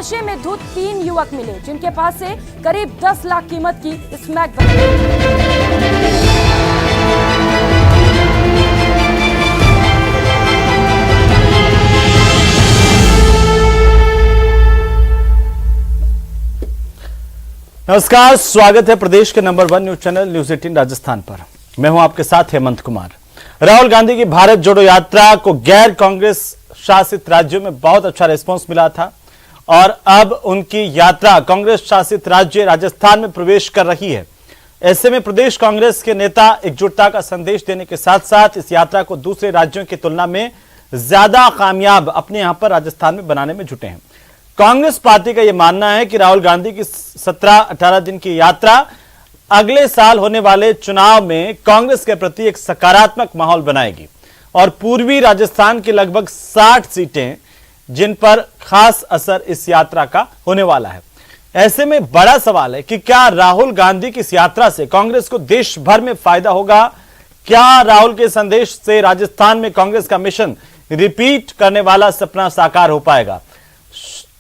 नशे में धुत 3 युवक मिले, जिनके पास से करीब 10 लाख कीमत की स्मैक नमस्कार, स्वागत है प्रदेश के number 1 news channel news 18 Rajasthan पर। मैं हूं आपके साथ हेमंत कुमार। राहुल गांधी की भारत जोड़ो यात्रा को गैर कांग्रेस शासित राज्यों में बहुत अच्छा रिस्पांस मिला था और अब उनकी यात्रा कांग्रेस शासित राज्य राजस्थान में प्रवेश कर रही है। ऐसे में प्रदेश कांग्रेस के नेता एकजुटता का संदेश देने के साथ साथ इस यात्रा को दूसरे राज्यों की तुलना में ज्यादा कामयाब अपने यहां पर राजस्थान में बनाने में जुटे हैं। कांग्रेस पार्टी का यह मानना है कि राहुल गांधी की 17-18 दिन की यात्रा अगले साल होने वाले चुनाव में कांग्रेस के प्रति एक सकारात्मक माहौल बनाएगी और पूर्वी राजस्थान की लगभग 60 सीटें जिन पर खास असर इस यात्रा का होने वाला है। ऐसे में बड़ा सवाल है कि क्या राहुल गांधी की इस यात्रा से कांग्रेस को देश भर में फायदा होगा? क्या राहुल के संदेश से राजस्थान में कांग्रेस का मिशन रिपीट करने वाला सपना साकार हो पाएगा?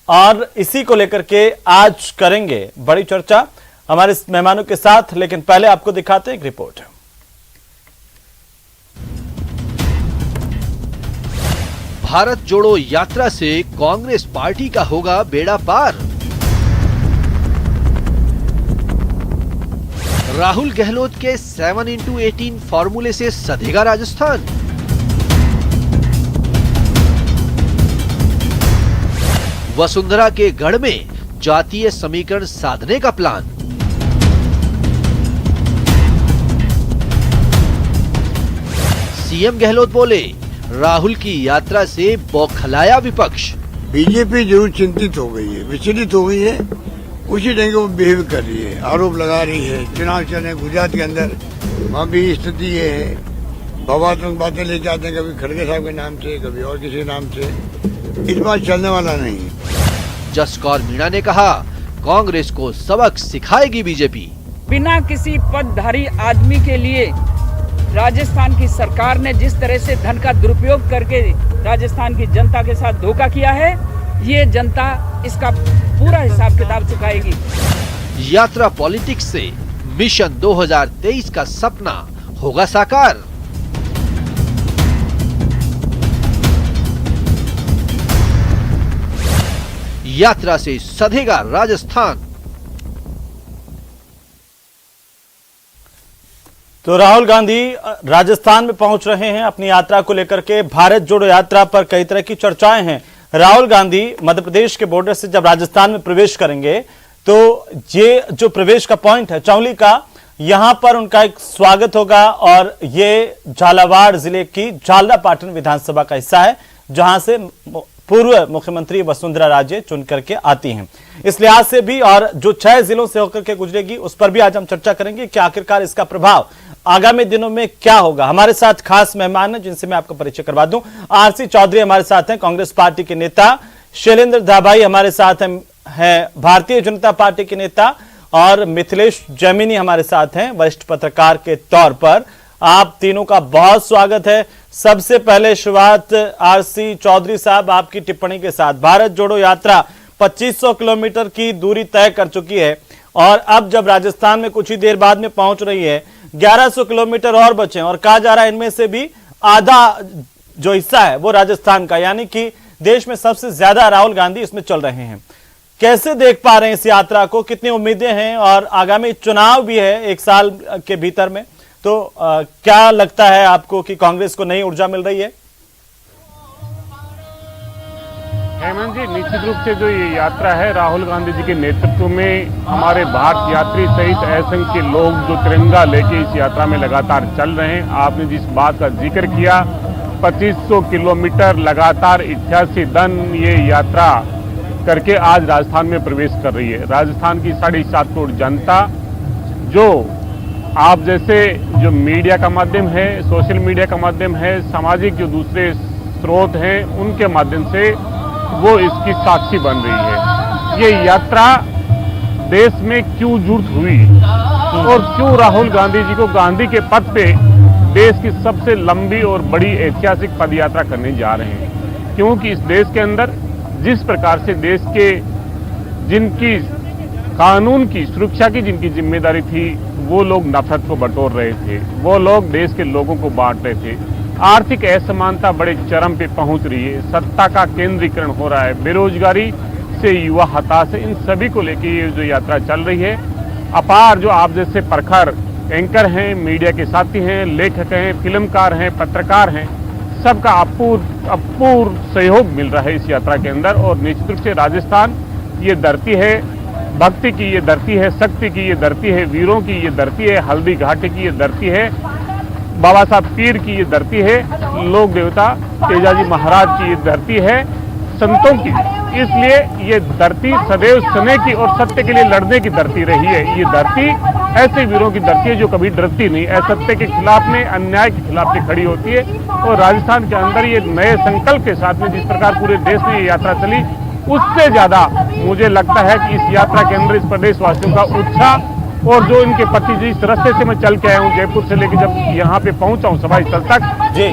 और इसी को लेकर के आज करेंगे बड़ी चर्चा हमारे मेहमानों के साथ, लेकिन पहले आपको दिखाते हैं एक रिपोर्ट। भारत जोड़ो यात्रा से कांग्रेस पार्टी का होगा बेड़ा पार। राहुल गहलोत के 7x18 फॉर्मूले से सधेगा राजस्थान। वसुंधरा के गढ़ में जातीय समीकरण साधने का प्लान। सीएम गहलोत बोले, राहुल की यात्रा से बौखलाया विपक्ष। बीजेपी जरूर चिंतित हो गई है, विचलित हो गई है, उसी ढंग वो बिहेव कर रही है, आरोप लगा रही है। चुनाव चल रहे गुजरात के अंदर, वहाँ भी स्थिति ये है, भवात्मक बातें लेके आते हैं, कभी खड़गे साहब के नाम से, कभी और किसी नाम से। इस बार चलने वाला नहीं। जसकौर मीणा ने कहा, कांग्रेस को सबक सिखाएगी बीजेपी। बिना किसी पदधारी आदमी के लिए राजस्थान की सरकार ने जिस तरह से धन का दुरुपयोग करके राजस्थान की जनता के साथ धोखा किया है, ये जनता इसका पूरा हिसाब किताब चुकाएगी। यात्रा पॉलिटिक्स से मिशन 2023 का सपना होगा साकार। यात्रा से सधेगा राजस्थान। तो राहुल गांधी राजस्थान में पहुंच रहे हैं अपनी यात्रा को लेकर के। भारत जोड़ो यात्रा पर कई तरह की चर्चाएं हैं। राहुल गांधी मध्य प्रदेश के बॉर्डर से जब राजस्थान में प्रवेश करेंगे तो ये जो प्रवेश का पॉइंट है चौली का, यहां पर उनका एक स्वागत होगा और ये झालावाड़ जिले की झालरा पाटन विधानसभा का हिस्सा है, जहां से पूर्व मुख्यमंत्री वसुंधरा राजे चुन करके आती हैं। इस लिहाज से भी और जो 6 जिलों से होकर के गुजरेगी उस पर भी आज हम चर्चा करेंगे कि आखिरकार इसका प्रभाव आगामी दिनों में क्या होगा। हमारे साथ खास मेहमान हैं जिनसे मैं आपको परिचय करवा दूं। आरसी चौधरी हमारे साथ हैं, कांग्रेस पार्टी के नेता। शैलेंद्र धाबाई हमारे साथ हैं, भारतीय जनता पार्टी के नेता। और मिथिलेश जैमिनी हमारे साथ हैं, वरिष्ठ पत्रकार के तौर पर। आप तीनों का बहुत स्वागत है। सबसे पहले शुरुआत आरसी चौधरी साहब आपकी टिप्पणी के साथ। भारत जोड़ो यात्रा 2500 किलोमीटर की दूरी तय कर चुकी है और अब जब राजस्थान में कुछ ही देर बाद में पहुंच रही है, 1100 किलोमीटर और बचे और कहा जा रहा है इनमें से भी आधा जो हिस्सा है वो राजस्थान का, यानी कि देश में सबसे ज्यादा राहुल गांधी इसमें चल रहे हैं। कैसे देख पा रहे हैं इस यात्रा को? कितनी उम्मीदें हैं? और आगामी चुनाव भी है 1 साल के भीतर में, तो क्या लगता है आपको कि कांग्रेस को नई ऊर्जा मिल रही है? हेमंत जी, निश्चित रूप से जो ये यात्रा है राहुल गांधी जी के नेतृत्व में हमारे भारत यात्री सहित असंख्य लोग जो तिरंगा लेके इस यात्रा में लगातार चल रहे हैं। आपने जिस बात का जिक्र किया, 2500 किलोमीटर लगातार 88 दिन ये यात्रा करके आज राजस्थान में प्रवेश कर रही है। राजस्थान की 7.5 करोड़ जनता जो आप जैसे जो मीडिया का माध्यम है, सोशल मीडिया का माध्यम है, सामाजिक जो दूसरे स्रोत हैं उनके माध्यम से वो इसकी साक्षी बन रही है। ये यात्रा देश में क्यों जरूरत हुई और क्यों राहुल गांधी जी को गांधी के पद पे देश की सबसे लंबी और बड़ी ऐतिहासिक पदयात्रा करने जा रहे हैं, क्योंकि इस देश के अंदर जिस प्रकार से देश के जिनकी कानून की सुरक्षा की जिनकी जिम्मेदारी थी, वो लोग नफरत को बटोर रहे थे, वो लोग देश के लोगों को बांट रहे थे। आर्थिक असमानता बड़े चरम पे पहुंच रही है, सत्ता का केंद्रीकरण हो रहा है, बेरोजगारी से युवा हताश है। इन सभी को लेकर ये जो यात्रा चल रही है, अपार जो आप जैसे प्रखर एंकर हैं, मीडिया के साथी हैं, लेखक हैं, फिल्मकार हैं, पत्रकार हैं, सबका अपूर्व सहयोग मिल रहा है इस यात्रा के अंदर। और निश्चित रूप से राजस्थान ये धरती है भक्ति की, ये धरती है शक्ति की, ये धरती है वीरों की, ये धरती है हल्दी घाटी की, ये धरती है बाबा साहब पीर की, ये धरती है लोक देवता तेजाजी महाराज की, ये धरती है संतों की। इसलिए ये धरती सदैव स्नेह की और सत्य के लिए लड़ने की धरती रही है। ये धरती ऐसे वीरों की धरती है जो कभी डरती नहीं, असत्य के खिलाफ में, अन्याय के खिलाफ में खड़ी होती है। और राजस्थान के अंदर ये नए संकल्प के साथ में जिस प्रकार पूरे देश में ये यात्रा चली, उससे ज्यादा मुझे लगता है कि इस यात्रा के अंदर इस प्रदेशवासियों का उत्साह और जो इनके पति जिस रास्ते से मैं चल के आया हूँ जयपुर से लेकर जब यहाँ पे पहुंचा हूँ सभा स्थल तक,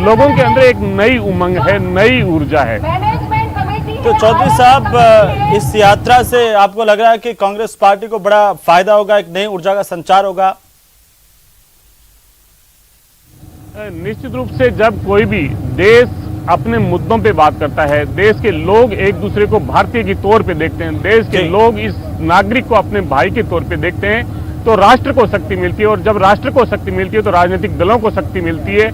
लोगों के अंदर एक नई उमंग है, नई ऊर्जा है। तो चौधरी साहब, इस यात्रा से आपको लग रहा है कि कांग्रेस पार्टी को बड़ा फायदा होगा, एक नई ऊर्जा का संचार होगा? निश्चित रूप से जब कोई भी देश अपने मुद्दों पे बात करता है, देश के लोग एक दूसरे को भारतीय के तौर पे देखते हैं, देश के लोग इस नागरिक को अपने भाई के तौर पे देखते हैं, तो राष्ट्र को शक्ति मिलती है। और जब राष्ट्र को शक्ति मिलती है तो राजनीतिक दलों को शक्ति मिलती है।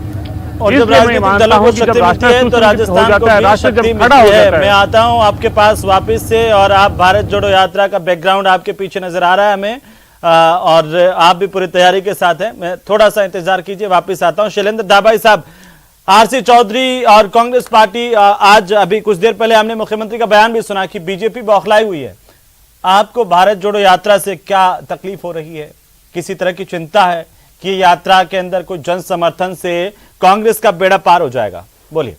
और जब राजनीतिक दलों को शक्ति मिलती है तो राजस्थान को भी शक्ति मिलती है। मैं आता हूं आपके पास वापस से, और आप भारत जोड़ो यात्रा का बैकग्राउंड आपके पीछे नजर आ रहा है हमें, और आप भी पूरी तैयारी के साथ हैं। मैं थोड़ा सा इंतजार कीजिए, वापस आता हूं। शैलेंद्र दाभाई साहब, आरसी चौधरी और कांग्रेस पार्टी, आज अभी कुछ देर पहले हमने मुख्यमंत्री का बयान भी सुना कि बीजेपी बौखलाई हुई है। आपको भारत जोड़ो यात्रा से क्या तकलीफ हो रही है? किसी तरह की चिंता है कि यात्रा के अंदर कोई जन समर्थन से कांग्रेस का बेड़ा पार हो जाएगा? बोलिए।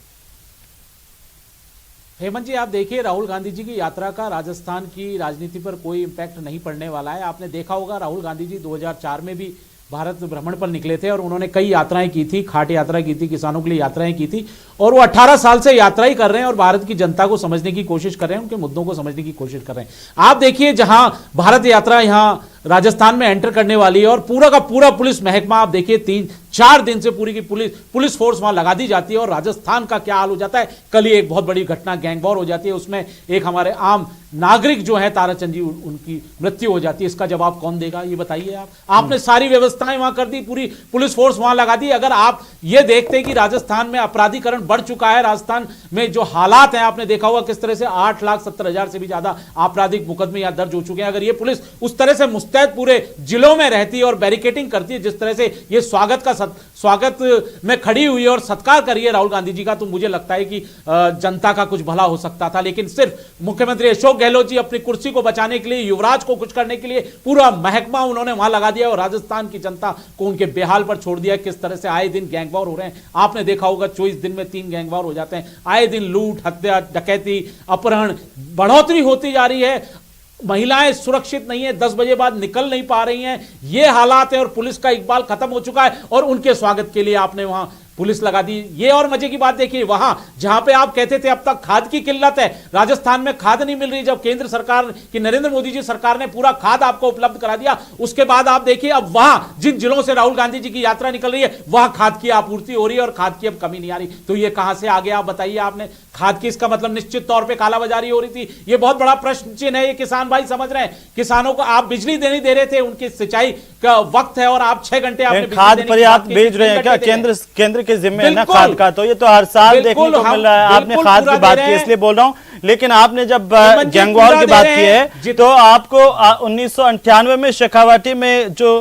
हेमंत जी, आप देखिए, राहुल गांधी जी की यात्रा का राजस्थान की राजनीति पर कोई इम्पैक्ट नहीं पड़ने वाला है। आपने देखा होगा, राहुल गांधी जी 2004 में भी भारत भ्रमण पर निकले थे और उन्होंने कई यात्राएं की थी, खाट यात्रा की थी, किसानों के लिए यात्राएं की थी, और वो 18 साल से यात्रा ही कर रहे हैं और भारत की जनता को समझने की कोशिश कर रहे हैं, उनके मुद्दों को समझने की कोशिश कर रहे हैं। आप देखिए, जहां भारत यात्रा यहां राजस्थान में एंटर करने वाली है और पूरा का पूरा पुलिस महकमा, आप देखिए 3-4 दिन से पूरी की पुलिस फोर्स वहां लगा दी जाती है। और राजस्थान का क्या हाल हो जाता है, कल ही एक बहुत बड़ी घटना गैंग वॉर हो जाती है, उसमें एक हमारे आम नागरिक जो है ताराचंद जी, उनकी मृत्यु हो जाती है। इसका जवाब कौन देगा, ये बताइए आप। आपने सारी व्यवस्थाएं वहां कर दी, पूरी पुलिस फोर्स वहां लगा दी। अगर आप ये देखते हैं कि राजस्थान में अपराधीकरण बढ़ चुका है, राजस्थान में जो हालात हैं, आपने देखा होगा किस तरह से 8,70,000 से भी ज्यादा आपराधिक मुकदमे यहां दर्ज हो चुके हैं। अगर ये पुलिस उस तरह से मुस्तैद पूरे जिलों में रहती है और बैरिकेडिंग करती है, जिस तरह से ये स्वागत में खड़ी हुई है और सत्कार करिए राहुल गांधी जी का, तो मुझे लगता है कि जनता का कुछ भला हो सकता था। लेकिन सिर्फ मुख्यमंत्री अशोक गहलोत जी अपनी कुर्सी को बचाने के लिए, युवराज को कुछ करने के लिए पूरा महकमा उन्होंने वहां लगा दिया और राजस्थान की जनता को उनके बेहाल पर छोड़ दिया। किस तरह से आए दिन गैंग वॉर हो रहे हैं, आपने देखा होगा 24 दिन में 3 गैंग वॉर हो जाते हैं। आए दिन लूट, हत्या, डकैती, अपहरण, बढ़ोतरी होती जा रही है। महिलाएं सुरक्षित नहीं है, 10 बजे बाद निकल नहीं पा रही हैं। ये हालात है और पुलिस का इकबाल खत्म हो चुका है और उनके स्वागत के लिए आपने वहां पुलिस लगा दी। ये और मजे की बात देखिए, वहां जहां पे आप कहते थे अब तक खाद की किल्लत है, राजस्थान में खाद नहीं मिल रही, जब केंद्र सरकार की नरेंद्र मोदी जी सरकार ने पूरा खाद आपको उपलब्ध करा दिया, उसके बाद आप देखिए अब वहां जिन जिलों से राहुल गांधी जी की यात्रा निकल रही है, वहां खाद की आपूर्ति हो रही है और खाद की अब कमी नहीं आ रही। तो ये कहां से आ गया, आप बताइए। आपने खाद की, इसका मतलब निश्चित तौर पर कालाबाजारी हो रही थी। ये बहुत बड़ा प्रश्न चिन्ह है, ये किसान भाई समझ रहे हैं। किसानों को आप बिजली नहीं दे रहे थे, उनकी सिंचाई का वक्त है और आप 6 घंटे आपने खाद पर्याप्त भेज रहे हैं क्या? केंद्र के जिम्मे है ना खाद का, तो ये तो हर साल देखने को मिल रहा है। आपने खाद की बात की इसलिए बोल रहा हूं, लेकिन आपने जब गैंग वॉर की बात की है तो आपको 1998 में शेखावाटी में जो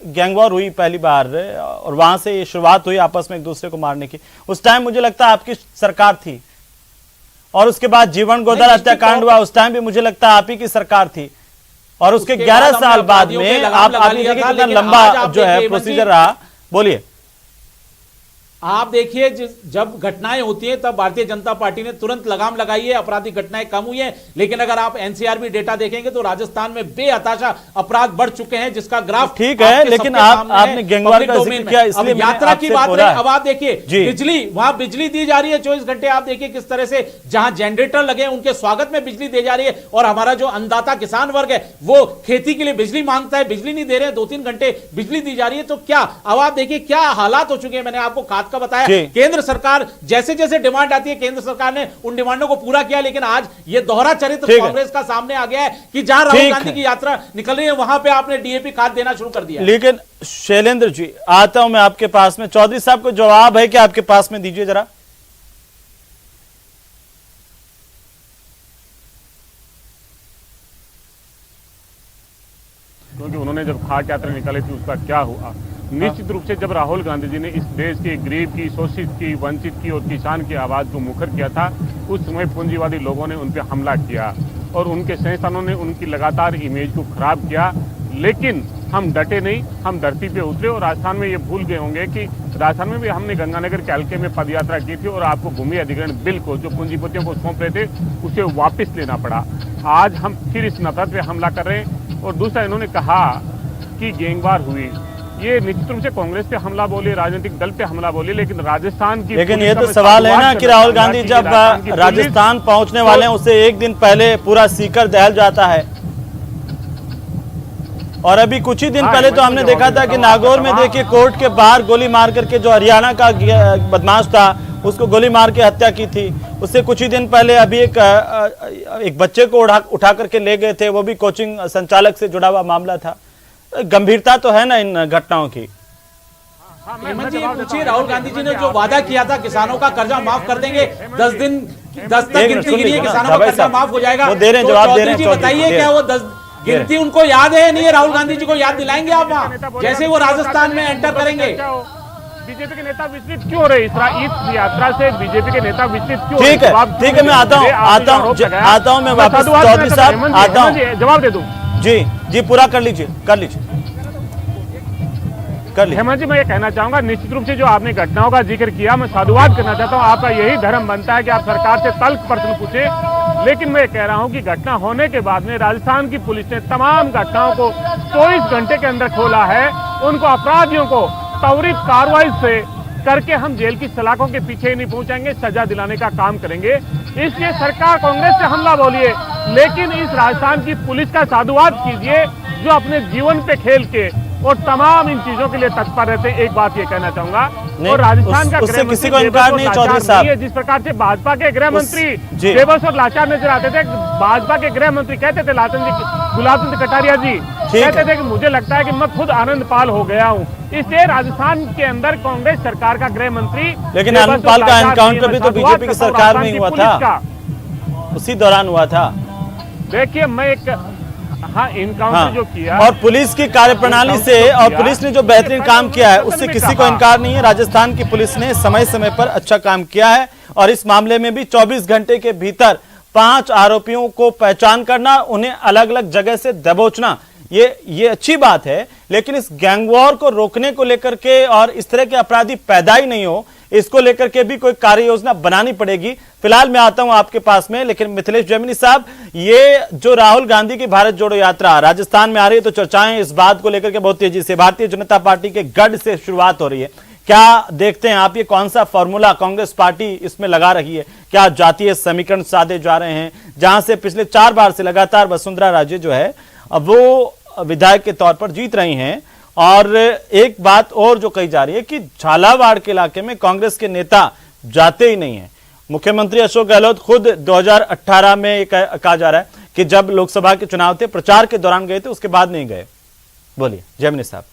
गैंग वॉर हुई पहली बार और वहां से ये शुरुआत हुई आपस में एक दूसरे को मारने की, उस टाइम मुझे लगता है आपकी सरकार थी। और उसके बाद जीवन गोदार हत्याकांड हुआ, उस टाइम भी मुझे लगता है आप ही की सरकार थी। और उसके 11 साल बाद में आप देखिए कितना लंबा जो है प्रोसीजर रहा। बोलिए। आप देखिए जब घटनाएं होती हैं तब भारतीय जनता पार्टी ने तुरंत लगाम लगाई है, आपराधिक घटनाएं कम हुई हैं। लेकिन अगर आप एनसीआरबी डेटा देखेंगे तो राजस्थान में बेहताशा अपराध बढ़ चुके हैं, जिसका ग्राफ ठीक है, लेकिन आपने गैंगवार का जिक्र किया इसलिए यात्रा की बात रही। अब आप देखिए बिजली, वहां बिजली दी जा रही है 24 घंटे। आप देखिए किस तरह से जहां जनरेटर लगे उनके स्वागत में बिजली दी जा रही है, और हमारा जो अन्नदाता किसान वर्ग है वो खेती के लिए बिजली मांगता है, बिजली नहीं दे रहे हैं, 2-3 घंटे बिजली दी जा रही है। तो क्या अब आप देखिए क्या हालात हो चुके हैं। मैंने आपको खाद का बताया, केंद्र सरकार जैसे जैसे डिमांड आती है केंद्र सरकार ने उन डिमांडों को पूरा किया, लेकिन आज ये दोहरा चरित्र कांग्रेस का सामने आ गया है कि जहां राहुल गांधी की यात्रा निकल रही है वहां पे आपने डीएपी खाद देना शुरू कर दिया। लेकिन शैलेंद्र जी, आता हूं मैं आपके पास में, चौधरी साहब को जवाब है कि आपके पास में, दीजिए जरा। क्योंकि उन्होंने जब खाट यात्रा निकाली थी उसका क्या हुआ। निश्चित रूप से जब राहुल गांधी जी ने इस देश के गरीब की, शोषित की, वंचित की और किसान की आवाज को मुखर किया था, उस समय पूंजीवादी लोगों ने उन पर हमला किया और उनके संस्थानों ने उनकी लगातार इमेज को खराब किया। लेकिन हम डटे नहीं, हम धरती पे उतरे। और राजस्थान में ये भूल गए होंगे कि राजस्थान में भी हमने गंगानगर के हल्के में पदयात्रा की थी और आपको भूमि अधिग्रहण बिल को जो पूंजीपतियों को सौंप रहे थे उसे वापस लेना पड़ा। आज हम फिर इस नफरत पे हमला कर रहे हैं। और दूसरा, इन्होंने कहा कि गैंगवार हुई, ये निश्चित रूप से कांग्रेस पे हमला बोली, राजनीतिक दल पे हमला बोली, लेकिन राजस्थान की, लेकिन ये तो सवाल है ना कि राहुल गांधी जब राजस्थान पहुंचने वाले हैं उससे एक दिन पहले पूरा सीकर दहल जाता है। और अभी कुछ ही दिन पहले तो हमने देखा था कि नागौर में देखिए कोर्ट के बाहर गोली मार करके जो हरियाणा का बदमाश था उसको गोली मार के हत्या की थी। उससे कुछ ही दिन पहले अभी एक बच्चे को उठा करके ले गए थे, वो भी कोचिंग संचालक से जुड़ा हुआ मामला था। गंभीरता तो है ना इन घटनाओं की। हेमंत जी पूछिए, राहुल गांधी जी ने जो वादा किया था किसानों का कर्जा माफ कर देंगे, 10 तक गिनती गिनी है, किसानों का कर्जा माफ हो जाएगा। वो दे रहे हैं, जवाब दे रहे हैं। बताइए क्या वो 10 गिनती उनको याद है नहीं है? राहुल गांधी जी को याद दिलाएंगे आप वहां जैसे वो राजस्थान में एंटर करेंगे? बीजेपी के नेता विचलित क्यों रहे इस यात्रा से? बीजेपी के नेता विचलित क्यों? ठीक है, ठीक है, मैं आता हूं मैं वापस। चौधरी साहब आता हूं, जवाब दे दूं। जी पूरा कर लीजिए। हेमंत जी, मैं ये कहना चाहूंगा, निश्चित रूप से जो आपने घटनाओं का जिक्र किया, मैं साधुवाद करना चाहता हूं। आपका यही धर्म बनता है कि आप सरकार से तल्ख प्रश्न पूछे। लेकिन मैं कह रहा हूं कि घटना होने के बाद में राजस्थान की पुलिस ने तमाम घटनाओं को 24 घंटे के अंदर खोला है। उनको, अपराधियों को त्वरित कार्रवाई से करके हम जेल की सलाखों के पीछे नहीं पहुंचाएंगे, सजा दिलाने का काम करेंगे। इसलिए सरकार कांग्रेस से हमला बोलिए, लेकिन इस राजस्थान की पुलिस का साधुवाद कीजिए जो अपने जीवन पे खेल के और तमाम इन चीजों के लिए तत्पर रहते। एक बात ये कहना चाहूंगा, और राजस्थान का गृह किसी को इनकार नहीं चौधरी साहब, जिस प्रकार से भाजपा के गृह मंत्री बेबस और लाचार नजर आते थे। भाजपा के गृह मंत्री कहते थे, गुलाब चंद कटारिया जी कहते थे कि मुझे लगता है कि मैं खुद आनंद पाल हो गया हूँ। इसलिए राजस्थान के अंदर कांग्रेस सरकार का गृह मंत्री, लेकिन आनंद पाल का एनकाउंटर भी तो बीजेपी की सरकार में हुआ था, उसी दौरान हुआ था। देखिए, मैं एक इनकाउंटर जो किया और पुलिस की कार्यप्रणाली से, और पुलिस ने जो बेहतरीन काम किया है उससे किसी को इनकार नहीं है। राजस्थान की पुलिस ने समय समय पर अच्छा काम किया है और इस मामले में भी 24 घंटे के भीतर 5 आरोपियों को पहचान करना, उन्हें अलग अलग जगह से दबोचना, ये अच्छी बात है। लेकिन इस गैंग वॉर को रोकने को लेकर के और इस तरह के अपराधी पैदा ही नहीं हो, इसको लेकर के भी कोई कार्य योजना बनानी पड़ेगी। फिलहाल मैं आता हूं आपके पास में, लेकिन मिथिलेश जैमिनी साहब, ये जो राहुल गांधी की भारत जोड़ो यात्रा राजस्थान में आ रही है तो चर्चाएं इस बात को लेकर के बहुत तेजी से भारतीय जनता पार्टी के गढ़ से शुरुआत हो रही है। क्या देखते हैं आप, ये कौन सा फॉर्मूला कांग्रेस पार्टी इसमें लगा रही है? क्या जातीय समीकरण साधे जा रहे हैं, जहां से पिछले 4 बार से लगातार वसुंधरा राजे जो है वो विधायक के तौर पर जीत रही हैं? और एक बात और जो कही जा रही है कि झालावाड़ के इलाके में कांग्रेस के नेता जाते ही नहीं है। मुख्यमंत्री अशोक गहलोत खुद 2018 में कहा जा रहा है कि जब लोकसभा के चुनाव थे प्रचार के दौरान गए थे, उसके बाद नहीं गए। बोलिए जैमिनी साहब।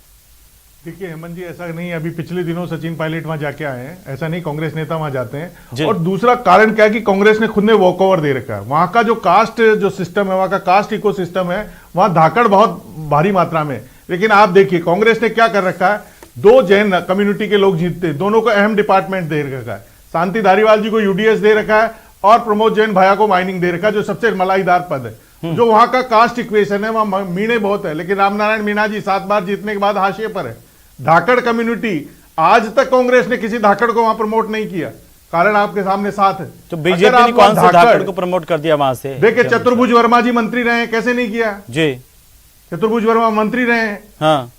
देखिए हेमंत जी, ऐसा नहीं, अभी पिछले दिनों सचिन पायलट वहां जाके आए हैं, ऐसा नहीं, कांग्रेस नेता वहां जाते हैं। और दूसरा कारण क्या है कि कांग्रेस ने खुद ने वॉकओवर दे रखा है। वहां का जो कास्ट जो सिस्टम है, वहां का कास्ट इको सिस्टम है, वहां धाकड़ बहुत भारी मात्रा में। लेकिन आप देखिए कांग्रेस ने क्या कर रखा है, 2 जैन कम्युनिटी के लोग जीतते, दोनों को अहम डिपार्टमेंट दे रखा है। शांति धारीवाल जी को यूडीएस दे रखा है और प्रमोद जैन भैया को माइनिंग दे रखा है, जो सबसे मलाईदार पद है। जो वहां का कास्ट इक्वेशन है, वहां मीणे बहुत है, लेकिन रामनारायण मीणा जी 7 बार जीतने के बाद हाशिए पर है। धाकड़ कम्युनिटी आज तक कांग्रेस ने किसी धाकड़ को वहां प्रमोट नहीं किया, कारण आपके सामने साथ है। तो बीजेपी ने कौन से धाकड़ को प्रमोट कर दिया वहां से? देखिए, चतुर्भुज वर्मा जी मंत्री रहे हैं, कैसे नहीं किया जी? चतुर्भुज वर्मा मंत्री रहे हैं, हाँ,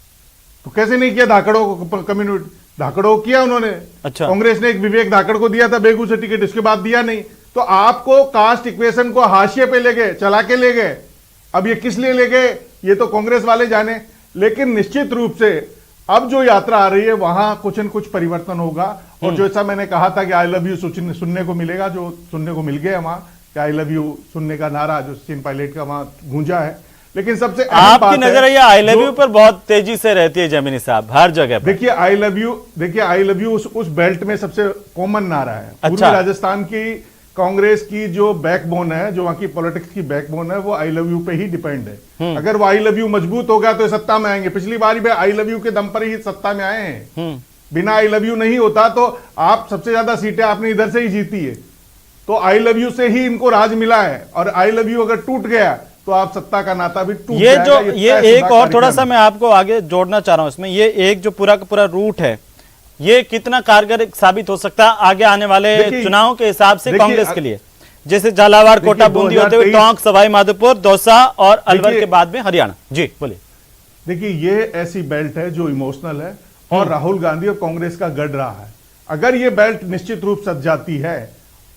तो कैसे नहीं किया धाकड़ों को कम्युनिटी? धाकड़ों को किया उन्होंने। अच्छा, कांग्रेस ने एक विवेक धाकड़ को दिया था बेगूसराय टिकट, इसके बाद दिया नहीं। तो आपको कास्ट इक्वेशन को हाशिए पे ले गए, चला के ले गए। अब ये किस लिए ले गए ये तो कांग्रेस वाले जाने, लेकिन निश्चित रूप से अब जो यात्रा आ रही है वहां कुछ न कुछ परिवर्तन होगा। और जैसा मैंने कहा था कि आई लव यू सुनने को मिलेगा, जो सुनने को मिल गया वहां कि आई लव यू सुनने का नारा जो सचिन पायलट का वहां गूंजा है। लेकिन सबसे आपकी नजर है आई लव यू पर बहुत तेजी से रहती है जैमिनी साहब हर जगह पर। देखिए आई लव यू उस बेल्ट में सबसे कॉमन नारा है। अच्छा। पूर्वी राजस्थान की कांग्रेस की जो बैकबोन है, जो वहां की पॉलिटिक्स की बैकबोन है, वो आई लव यू पे ही डिपेंड है। अगर वो आई लव यू मजबूत होगा तो सत्ता में आएंगे। पिछली बार भी आई लव यू के दम पर ही सत्ता में आए हैं। बिना आई लव यू नहीं होता तो आप सबसे ज्यादा सीटें आपने इधर से ही जीती है। तो आई लव यू से ही इनको राज मिला है, और आई लव यू अगर टूट गया तो आप सत्ता का नाता भी टूट ये जाएगा। जो ये एक और थोड़ा सा मैं आपको आगे जोड़ना चाह रहा हूं इसमें, ये एक जो पूरा का पूरा रूट है ये कितना कारगर साबित हो सकता है आगे आने वाले चुनाव के हिसाब से कांग्रेस के लिए? जैसे झालावाड़, कोटा, बूंदी होते हुए टोंक, सवाई माधोपुर, दौसा और अलवर के बाद में हरियाणा। जी बोलिए। देखिए, ये ऐसी बेल्ट है जो इमोशनल है और राहुल गांधी और कांग्रेस का गढ़ रहा है। अगर ये बेल्ट निश्चित रूप सज जाती है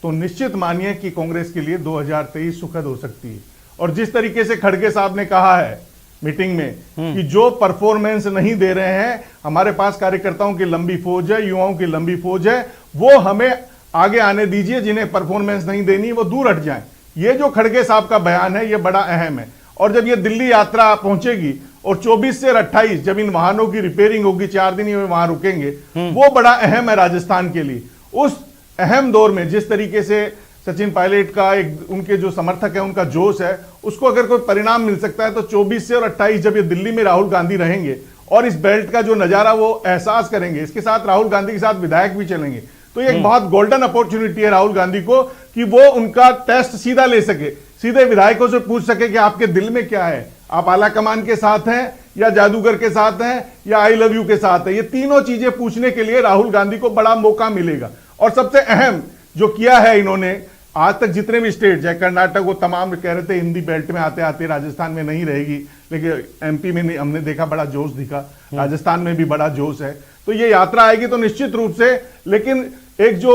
तो निश्चित मानिए कि कांग्रेस के लिए 2023 सुखद हो सकती है। और जिस तरीके से खड़गे साहब ने कहा है मीटिंग में कि जो परफॉर्मेंस नहीं दे रहे हैं, हमारे पास कार्यकर्ताओं की लंबी फौज है, युवाओं की लंबी फौज है, वो हमें आगे आने दीजिए, जिन्हें परफॉर्मेंस नहीं देनी वो दूर हट जाएं। ये जो खड़गे साहब का बयान है ये बड़ा अहम है। और जब ये दिल्ली यात्रा पहुंचेगी और 24 से 28 जब इन वाहनों की रिपेयरिंग होगी, 4 दिन ये वहां रुकेंगे, वो बड़ा अहम है राजस्थान के लिए। उस अहम दौर में जिस तरीके से सचिन पायलट का एक उनके जो समर्थक है उनका जोश है, उसको अगर कोई परिणाम मिल सकता है तो 24 से और 28 जब ये दिल्ली में राहुल गांधी रहेंगे और इस बेल्ट का जो नजारा वो एहसास करेंगे, इसके साथ राहुल गांधी के साथ विधायक भी चलेंगे, तो ये एक बहुत गोल्डन अपॉर्चुनिटी है राहुल गांधी को कि वो उनका टेस्ट सीधा ले सके, सीधे विधायकों से पूछ सके कि आपके दिल में क्या है, आप आला कमान के साथ हैं या जादूगर के साथ हैं या आई लव यू के साथ है। ये तीनों चीजें पूछने के लिए राहुल गांधी को बड़ा मौका मिलेगा। और सबसे अहम जो किया है इन्होंने आज तक जितने भी स्टेट, चाहे कर्नाटक, वो तमाम कह रहे थे हिंदी बेल्ट में आते आते राजस्थान में नहीं रहेगी, लेकिन एमपी में हमने देखा बड़ा जोश दिखा, राजस्थान में भी बड़ा जोश है। तो ये यात्रा आएगी तो निश्चित रूप से, लेकिन एक जो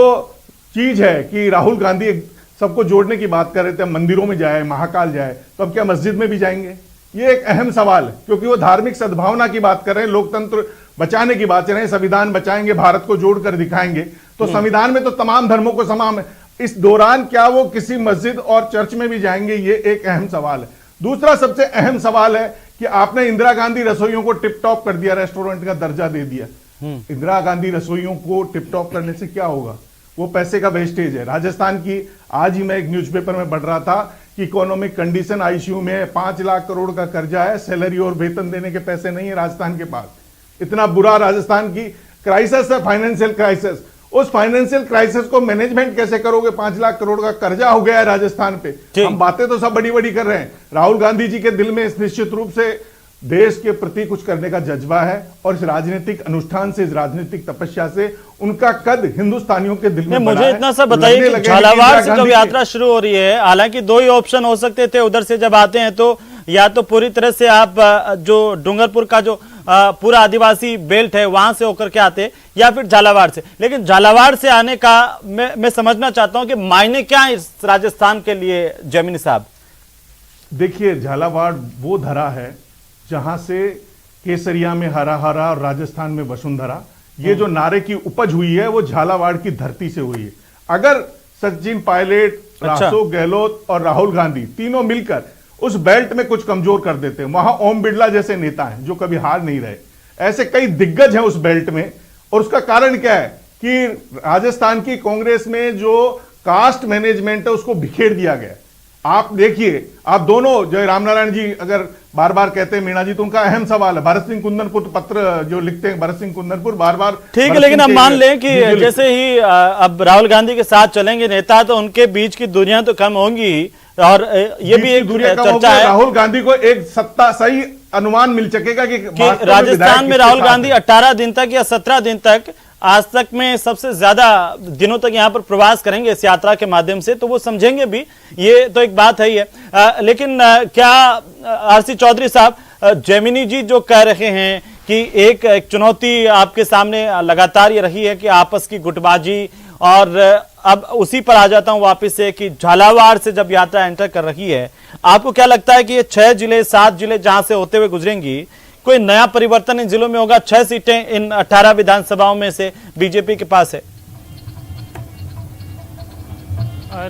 चीज है कि राहुल गांधी सबको जोड़ने की बात कर रहे थे, मंदिरों में जाए, महाकाल जाए, तो अब क्या मस्जिद में भी जाएंगे? ये एक अहम सवाल है, क्योंकि वो धार्मिक सद्भावना की बात कर रहे हैं, लोकतंत्र बचाने की बात कर रहे हैं, संविधान बचाएंगे, भारत को जोड़कर दिखाएंगे। तो संविधान में तो तमाम धर्मों को समान है। इस दौरान क्या वो किसी मस्जिद और चर्च में भी जाएंगे? ये एक अहम सवाल है। दूसरा सबसे अहम सवाल है कि आपने इंदिरा गांधी रसोइयों को टिप टॉप कर दिया, रेस्टोरेंट का दर्जा दे दिया। इंदिरा गांधी रसोइयों को टिप टॉप करने से क्या होगा? वो पैसे का वेस्टेज है। राजस्थान की आज ही मैं एक न्यूज़पेपर में पढ़ रहा था कि इकोनॉमिक कंडीशन आईसीयू में 5 लाख करोड़ का कर्जा है, सैलरी और वेतन देने के पैसे नहीं है राजस्थान के पास। इतना बुरा राजस्थान की क्राइसिस है, फाइनेंशियल क्राइसिस। उस फाइनेंशियल क्राइसिस को मैनेजमेंट कैसे करोगे? 5 लाख करोड़ का कर्जा हो गया है राजस्थान पे। हम बातें तो सब बड़ी बड़ी कर रहे हैं, राहुल गांधी जी के दिल में निश्चित रूप से देश के प्रति कुछ करने का जज्बा है, और इस राजनीतिक अनुष्ठान से, इस राजनीतिक तपस्या से उनका कद हिंदुस्तानियों के दिल में बड़ा मुझे है। इतना सा बताइए कि झालावाड़ से जब यात्रा शुरू हो रही है, हालांकि 2 ही ऑप्शन हो सकते थे, उधर से जब आते हैं तो या तो पूरी तरह से आप जो डूंगरपुर का जो पूरा आदिवासी बेल्ट है वहां से होकर के आते, या फिर झालावाड़ से। लेकिन झालावाड़ से आने का मैं समझना चाहता हूं कि मायने क्या है इस राजस्थान के लिए जैमिनी साहब? देखिए, झालावाड़ वो धरा है जहां से केसरिया में हरा हरा और राजस्थान में वसुंधरा, ये जो नारे की उपज हुई है वो झालावाड़ की धरती से हुई है। अगर सचिन पायलट, अशोक गहलोत और राहुल गांधी तीनों मिलकर उस बेल्ट में कुछ कमजोर कर देते हैं, वहां ओम बिरला जैसे नेता हैं जो कभी हार नहीं रहे, ऐसे कई दिग्गज हैं उस बेल्ट में। और उसका कारण क्या है कि राजस्थान की कांग्रेस में जो कास्ट मैनेजमेंट है उसको बिखेर दिया गया। आप देखिए, आप दोनों जो रामनारायण जी अगर बार बार कहते हैं मीणा जी, तो उनका अहम सवाल है। भरत सिंह कुंदनपुर पत्र जो लिखते हैं, भरत सिंह कुंदनपुर बार बार ठीक है, लेकिन अब मान लें कि जैसे ही अब राहुल गांधी के साथ चलेंगे नेता, तो उनके बीच की दूरियां तो कम होंगी, और ये भी एक चर्चा है। राहुल गांधी को एक सत्ता सही अनुमान मिल सकेगा कि राजस्थान में राहुल गांधी 18 दिन तक या 17 दिन तक आज तक में सबसे ज्यादा दिनों तक यहाँ पर प्रवास करेंगे इस यात्रा के माध्यम से, तो वो समझेंगे भी, ये तो एक बात है ही है। लेकिन क्या आरसी चौधरी साहब, जेमिनी जी जो कह रहे हैं कि एक चुनौती आपके सामने लगातार ये रही है कि आपस की गुटबाजी, और अब उसी पर आ जाता हूं वापस से कि झालावाड़ से जब यात्रा एंटर कर रही है, आपको क्या लगता है कि ये 6 जिले 7 जिले जहां से होते हुए गुजरेंगी, कोई नया परिवर्तन इन जिलों में होगा? 6 सीटें इन 18 विधानसभाओं में से बीजेपी के पास है।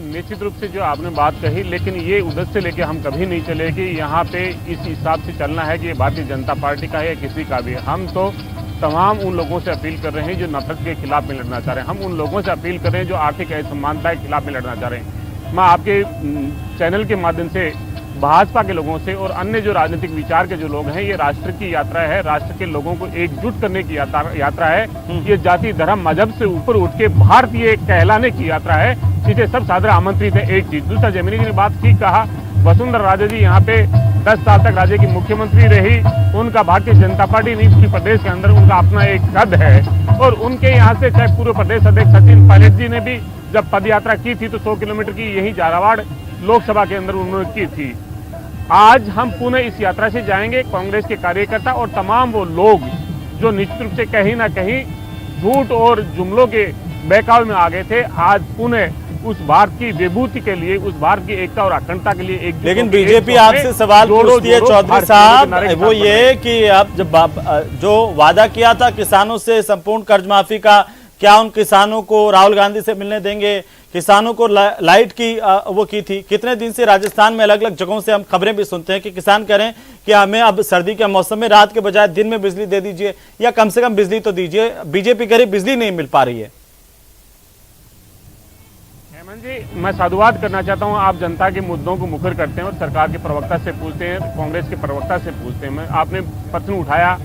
निश्चित रूप से जो आपने बात कही, लेकिन ये उधर से लेके हम कभी नहीं चले कि यहाँ पे इस हिसाब से चलना है कि ये भारतीय जनता पार्टी का है या किसी का भी है। हम तो तमाम उन लोगों से अपील कर रहे हैं जो नफरत के खिलाफ में लड़ना चाह रहे हैं। हम उन लोगों से अपील कर रहे हैं जो आर्थिक असमानता के खिलाफ में लड़ना चाह रहे हैं। मैं आपके चैनल के माध्यम से भाजपा के लोगों से और अन्य जो राजनीतिक विचार के जो लोग हैं, ये राष्ट्र की यात्रा है, राष्ट्र के लोगों को एकजुट करने की यात्रा है। ये जाति धर्म मजहब से ऊपर उठ के भारतीय कहलाने की यात्रा है। इसे सब सादर आमंत्रित है। एक चीज, दूसरा, जेमिनी जी ने बात ठीक कहा, वसुंधरा राजे जी यहाँ पे 10 साल तक राज्य की मुख्यमंत्री रही, उनका भारतीय जनता पार्टी नहीं, पूरे प्रदेश के अंदर उनका अपना एक कद है। और उनके यहाँ से चाहे पूर्व प्रदेश अध्यक्ष सचिन पायलट जी ने भी जब पद यात्रा की थी तो 100 किलोमीटर की यही झालावाड़ लोकसभा के अंदर उन्होंने की थी। आज हम पुणे इस यात्रा से जाएंगे। कांग्रेस के कार्यकर्ता और तमाम वो लोग जो निश्चित रूप से कहीं ना कहीं झूठ और जुमलों के बहकावे में आ गए थे, आज पुणे उस भारत की विभूति के लिए, उस भारत की एकता और अखंडता के लिए एक। लेकिन बीजेपी आपसे सवाल पूछती है चौधरी साहब, वो ये कि अब जब जो वादा किया था किसानों से संपूर्ण कर्ज माफी का, क्या उन किसानों को राहुल गांधी से मिलने देंगे? किसानों को लाइट की वो की थी। कितने दिन से राजस्थान में अलग अलग जगहों से हम खबरें भी सुनते हैं कि किसान कह रहे हैं कि हमें अब सर्दी के मौसम में रात के बजाय दिन में बिजली दे दीजिए, या कम से कम बिजली तो दीजिए। बीजेपी कह रही बिजली नहीं मिल पा रही है। हेमंत जी, मैं साधुवाद करना चाहता हूं। आप जनता के मुद्दों को मुखर करते हैं और सरकार के प्रवक्ता से पूछते हैं, कांग्रेस के प्रवक्ता से पूछते हैं। आपने प्रश्न उठाया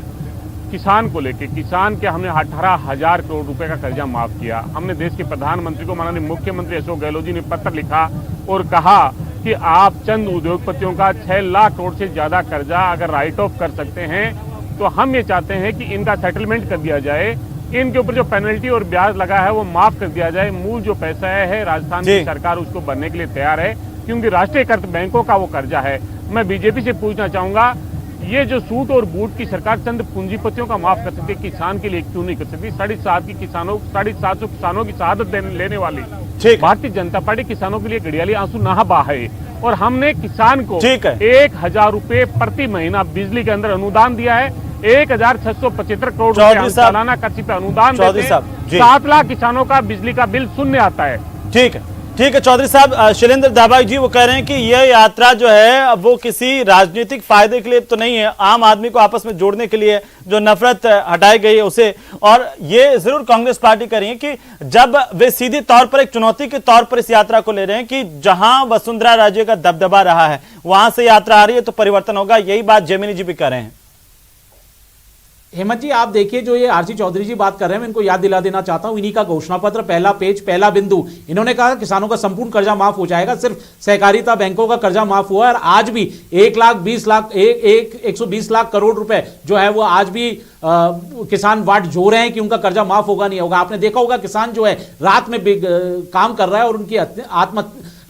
किसान को लेके। किसान के हमने 18,000 करोड़ रुपए का कर्जा माफ किया। हमने देश के प्रधानमंत्री को, माननीय मुख्यमंत्री अशोक गहलोत जी ने पत्र लिखा और कहा कि आप चंद उद्योगपतियों का 6 लाख करोड़ से ज्यादा कर्जा अगर राइट ऑफ कर सकते हैं तो हम ये चाहते हैं कि इनका सेटलमेंट कर दिया जाए। इनके ऊपर जो पेनल्टी और ब्याज लगा है वो माफ कर दिया जाए। मूल जो पैसा है राजस्थान की सरकार उसको भरने के लिए तैयार है, क्योंकि राष्ट्रीयकृत बैंकों का वो कर्जा है। मैं बीजेपी से पूछना चाहूंगा, ये जो सूट और बूट की सरकार चंद पूंजीपतियों का माफ कर सकती है, किसान के लिए क्यों नहीं कर सकती? 750 किसानों की शहादत लेने वाली भारतीय जनता पार्टी किसानों के लिए घड़ियाली आंसू ना बहाए। और हमने किसान को 1,000 रुपए प्रति महीना बिजली के अंदर अनुदान दिया है। 1,675 करोड़ रुपए सालाना कृषि पे अनुदान देते हैं। 7 लाख किसानों का बिजली का बिल शून्य आता है। ठीक है, ठीक है चौधरी साहब। शैलेंद्र दाबाई जी वो कह रहे हैं कि यह यात्रा जो है वो किसी राजनीतिक फायदे के लिए तो नहीं है, आम आदमी को आपस में जोड़ने के लिए, जो नफरत हटाई गई है उसे। और ये जरूर कांग्रेस पार्टी कर रही है कि जब वे सीधे तौर पर एक चुनौती के तौर पर इस यात्रा को ले रहे हैं कि जहां वसुंधरा राजे का दबदबा रहा है वहां से यात्रा आ रही है तो परिवर्तन होगा, यही बात जेमिनी जी भी कह रहे हैं। हेमंत जी, आप देखिए जो ये आरसी चौधरी जी बात कर रहे हैं, मैं इनको याद दिला देना चाहता हूं, इन्हीं का घोषणा पत्र, पहला पेज, पहला बिंदु। इन्होंने कहा किसानों का संपूर्ण कर्जा माफ हो जाएगा, सिर्फ सहकारिता बैंकों का कर्जा माफ हुआ है। और आज भी 120 लाख करोड़ रुपए जो है वो आज भी किसान वाट जो रहे हैं कि उनका कर्जा माफ होगा नहीं होगा। आपने देखा होगा किसान जो है रात में काम कर रहा है और उनकी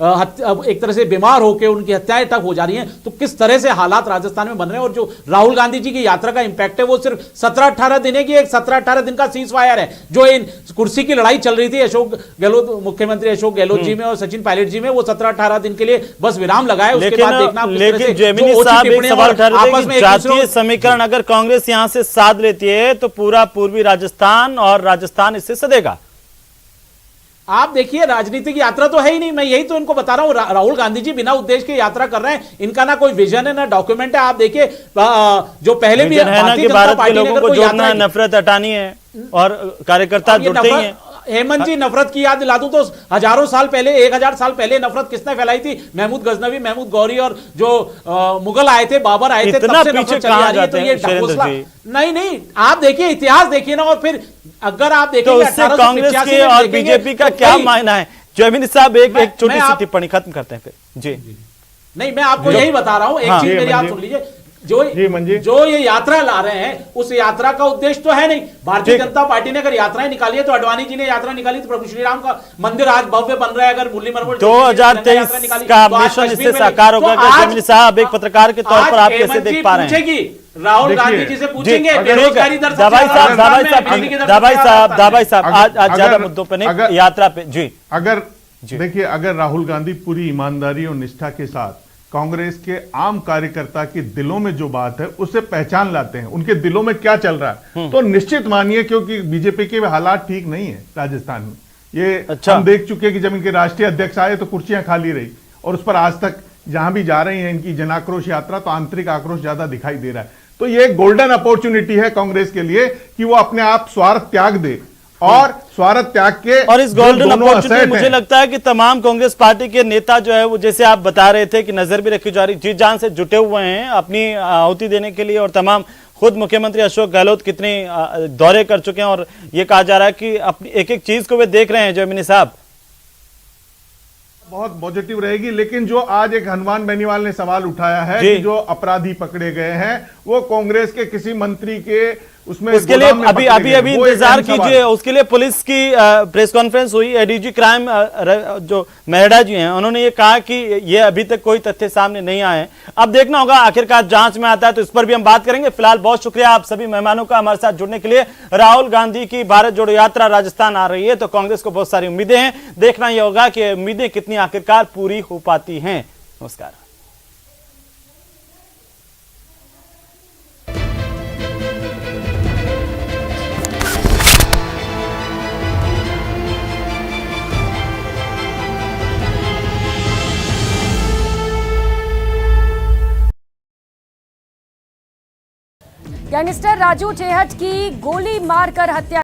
एक तरह से बीमार होकर उनकी हत्याएं तक हो जा रही हैं। तो किस तरह से हालात राजस्थान में बन रहे हैं। और जो राहुल गांधी जी की यात्रा का इंपैक्ट है वो सिर्फ 17-18 दिन की, एक 17-18 दिन का सीज फायर है। जो इन कुर्सी की लड़ाई चल रही थी अशोक गहलोत, मुख्यमंत्री अशोक गहलोत जी में और सचिन पायलट जी में, वो 17-18 दिन के लिए बस विराम लगाए। उसके बाद देखना। लेकिन जेमिनी साहब एक सवाल उठा रहे थे कि जातीय समीकरण अगर कांग्रेस यहां से साध लेती है तो पूरा पूर्वी राजस्थान और राजस्थान इससे सदेगा। आप देखिए राजनीतिक यात्रा तो है ही नहीं, मैं यही तो इनको बता रहा हूं। राहुल गांधी जी बिना उद्देश्य की यात्रा कर रहे हैं, इनका ना कोई विजन है ना डॉक्यूमेंट है। आप देखिए जो पहले भी भारतीय जनता पार्टी ने अगर कोई यात्रा, नफरत हटानी है और कार्यकर्ता जुड़ते ही हैं। हेमंत जी, नफरत की याद दिला दूं तो 1000 साल पहले 1000 साल पहले नफरत किसने फैलाई थी? महमूद गजनवी, महमूद गौरी और जो मुगल आए थे, बाबर आए थे, तब से नफरत चली आ रही है। तो ये ढकोसला नहीं, आप देखिए इतिहास देखिए ना। और फिर अगर आप देखेंगे तो उससे कांग्रेस के और बीजेपी का क्या मायना है? जेमिनी साहब एक छोटी सी टिप्पणी खत्म करते हैं फिर जी। नहीं, मैं आपको यही बता रहा हूं। एक चीज मेरी आप सुन लीजिए, जी, मंजी। जो ये यात्रा ला रहे हैं उस यात्रा का उद्देश्य तो है नहीं। भारतीय जनता पार्टी ने अगर यात्राएं निकाली है तो अडवाणी जी ने यात्रा निकाली तो प्रभु श्री राम का मंदिर आज भव्य बन रहा है। अगर मुरली मनोहर 2023 का मिशन इससे साकार होगा। जयमिनी साहब, एक पत्रकार के तौर पर आप कैसे देख पा रहे हैं? राहुल गांधी जी से पूछेंगे दाभाई साहब आज ज्यादा मुद्दों पे नहीं, यात्रा पे जी। अगर देखिए, अगर राहुल गांधी पूरी ईमानदारी और निष्ठा के साथ कांग्रेस के आम कार्यकर्ता के दिलों में जो बात है उसे पहचान लाते हैं, उनके दिलों में क्या चल रहा है, तो निश्चित मानिए, क्योंकि बीजेपी के हालात ठीक नहीं है राजस्थान में। ये हम देख चुके हैं कि जब इनके राष्ट्रीय अध्यक्ष आए तो कुर्सियां खाली रही, और उस पर आज तक जहां भी जा रही है इनकी जनाक्रोश यात्रा, तो आंतरिक आक्रोश ज्यादा दिखाई दे रहा है। तो ये एक गोल्डन अपॉर्चुनिटी है कांग्रेस के लिए कि वो अपने आप स्वार्थ त्याग दे, और स्वार्थ त्याग के, और इस गोल्डन अपॉर्चुनिटी मुझे लगता है कि तमाम कांग्रेस पार्टी के नेता जो है वो, जैसे आप बता रहे थे कि नजर भी रखी जा रही, जी जान से जुटे हुए हैं अपनी आहुति देने के लिए। और तमाम खुद मुख्यमंत्री अशोक गहलोत कितने दौरे कर चुके हैं, और ये कहा जा रहा है कि अपनी एक एक चीज को वे देख रहे हैं। जयमिनी साहब, बहुत पॉजिटिव रहेगी, लेकिन जो आज एक हनुमान बेनीवाल ने सवाल उठाया है कि जो अपराधी पकड़े गए हैं वो कांग्रेस के किसी मंत्री के उसमें, उसके लिए अभी इंतजार कीजिए। उसके लिए पुलिस की प्रेस कॉन्फ्रेंस हुई। एडीजी क्राइम जो मेहरा जी हैं उन्होंने ये कहा कि ये अभी तक कोई तथ्य सामने नहीं आए। अब देखना होगा आखिरकार जांच में आता है तो इस पर भी हम बात करेंगे। फिलहाल बहुत शुक्रिया आप सभी मेहमानों का हमारे साथ जुड़ने के लिए। राहुल गांधी की भारत जोड़ो यात्रा राजस्थान आ रही है तो कांग्रेस को बहुत सारी उम्मीदें हैं। देखना यह होगा कि उम्मीदें कितनी आखिरकार पूरी हो पाती हैं। नमस्कार। गैंगस्टर राजू चेहट की गोली मारकर हत्या